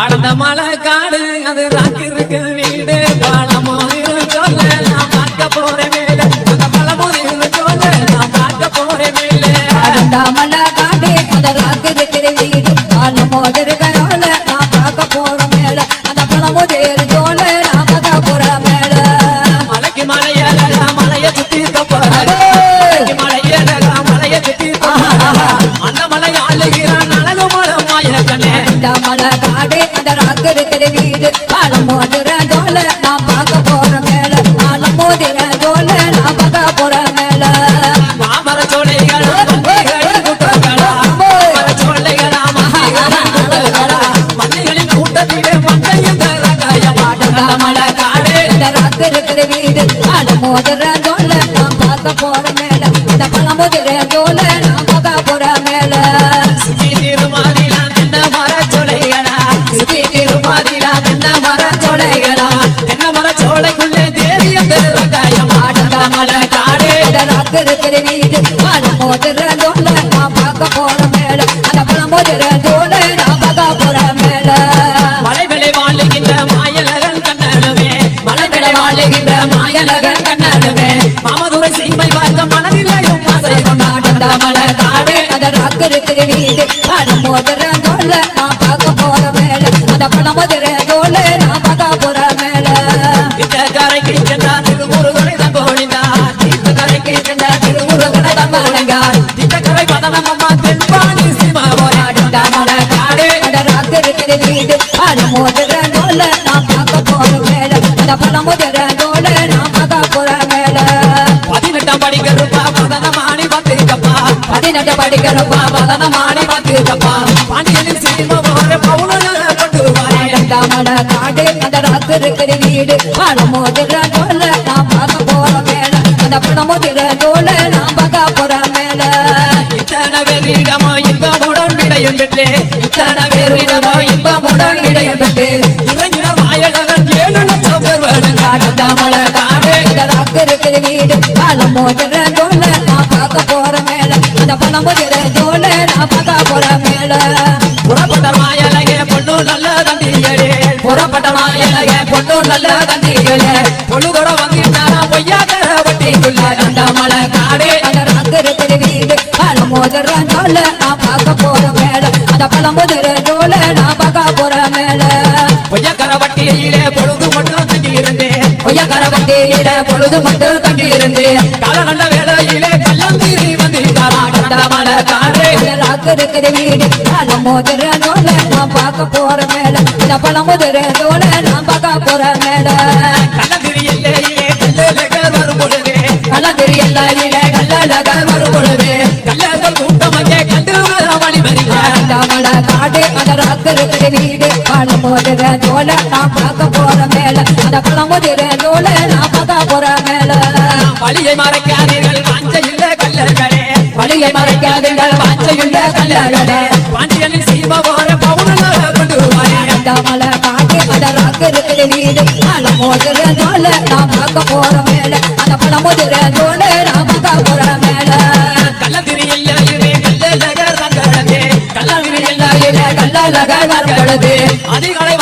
அடந்த மலை காடு அது ராக்கி இருக்கு வீடு பழமோ சொல்ல நான் பார்க்க போறேன் மேல அந்த பழமோ சொல்ல நான் பார்க்க போறேன் மேல அடந்த மலை காடு அது ராக்கி இருக்கிற வீடு பழமோ இருக்கிறோல நான் பார்க்க போறேன் மேல அந்த பழமோ சொல்ல நான் பார்க்க போறேன் மேல மலைக்கு மலைய சுத்தி தப்பாரு மலைய சுத்தி அந்த மலை ஆளுகிறான் அழகு மரம் மாய கண்ணே அந்த மலை காடு அந்த ராக்கி இருக்கிற வீடு பழமோ சொல்ல நான் பார்க்க போறேன் மேல பழமோ சொல்ல நான் பார்க்க போறேன் மேல மாமர சோலைகள் மண்ணிகளின் கூட்டத்திலே மண்ணையும் மலை காடு இருக்கிற வீடு பழமோதிர சொல்ல நான் பார்க்க போற மேல இந்த பழமோதிர சொல்ல நான் பார்க்க போற மேல சுத்தி திருமாதிலா தென்ன மர சோலைகளா சுத்தி திருமாதிலா தென்ன மர சோலைகளா தென்ன மர சோலைக்குள்ளே தேவிய வெங்காயம் ஆடந்த மலை காடு இருக்கிற வீடு பழமோதிர சொல்ல நான் பார்க்க போற மேல அந்த பழமோதிர சொல்ல நான் பார்க்க போற மேல மலைகளை வாழுகின்ற மாயலகன் கண்ணனுமே மலைகளை வாழுகின்ற மாயலகன் கண்ணனுமே மாமதுரை சீமை பார்த்த மனதிலையும் ஆசை கொண்டாடந்த மலை காடு இருக்கிற வீடு பழமோதிர சொல்ல நான் பார்க்க போற மேல அந்த பழமோதிர சொல்ல நான் பார்க்க போற மேல கரைக்கு சென்றார் திருமுருகனை தான் கோணினார் கரைக்கு சென்றார் திருமுருகனை தான் கோணினார் கரை பதனம் அம்மா தென்பாணி சீமா போராடிந்த மலை காடு இருக்கிற வீடு பழமோதிர சொல்ல நான் பார்க்க போற மேல அந்த பழமோதிர சொல்ல நான் பார்க்க போற மேல 18 படிக்கிறப்பா பதனமாணி பார்த்துக்கப்பா 18 படிக்கிறப்பா பதனமாணி பார்த்துக்கப்பா பாண்டியனின் சீமா போற பவுனல கொண்டு வாரேன் மலை காடு இருக்கிற வீடு பழமோதிர சொல்ல நான் பார்க்க போற மேல அந்த பழமோதிர சொல்ல நான் பார்க்க போற மேல இத்தனை பேரிடமோ இன்பமுடன் விடையும் பெற்றே இத்தனை பேரிடமோ இன்பமுடன் விடையும் பெற்றே இறங்கின மாயழகன் 7 லட்சம் பேர் வேணுங்க மலை காடு இருக்கிற வீடு பழமோதிர சொல்ல நான் பார்க்க போற மேல அந்த பழமோதிர சொல்ல நான் பார்க்க போற மேல புறப்பட்ட மாயழகே பொண்ணு நல்ல தந்திகளே புறப்பட்ட மாயழகே பொண்ணு நல்ல தந்திகளே பொழுதோட வந்துட்டாரா பொய்யாத வட்டிக்குள்ள அந்த மலை காடு இருக்கிற வீடு பழமோதிர சொல்ல நான் பார்க்க போற மேல அந்த பழமோதிர சொல்ல நான் பார்க்க போற மேல பொய்யக்கர வட்டியிலே பொழுது மட்டும் தங்கி இருந்தேன் பொய்யக்கர வட்டியில பொழுது மட்டும் தங்கி இருந்து கால நல்ல வேலையிலே கல்லந்தீரி வந்திருக்காரா மலை காடு இருக்கிற வீடு பழமோதிர சொல்ல நான் பார்க்க போற மேல இந்த பழமோதிர சொல்ல நான் பார்க்க போற மேல கல்லந்திரி எல்லையிலே கல்லழகர் வரும் பொழுது கலந்திரி எல்லாரில கல்லழகர் வரும் பொழுது கல்லர்கள் கூட்டமாக கண்டு வழி வருகிறார் மலை காடு இருக்கிற வீடு பழமோதிர சொல்ல நான் பார்க்க போற மேல அந்த பழமோதிர சொல்ல நான் பார்க்க போற மேல வழியை மறைக்காதீர்கள் வாஞ்சையுள்ள கல்லர்களே வழியை மறைக்காதீர்கள் வாஞ்சையுள்ள கல்லழகே பாண்டியனின் சீமா போற பவுனல கொண்டு வாரேன் மலை காடு இருக்கிற வீடு பழமோதிர சொல்ல நான் பார்க்க போற மேல அந்த பழமோதிர சொல்ல நான் பார்க்க போற மேல கல்லந்திரி எல்லையிலே கல்லழகர் தங்கடதே கல்லந்திரி எல்லையிலே கல்லழகர் வரும் பொழுது அதிகாலை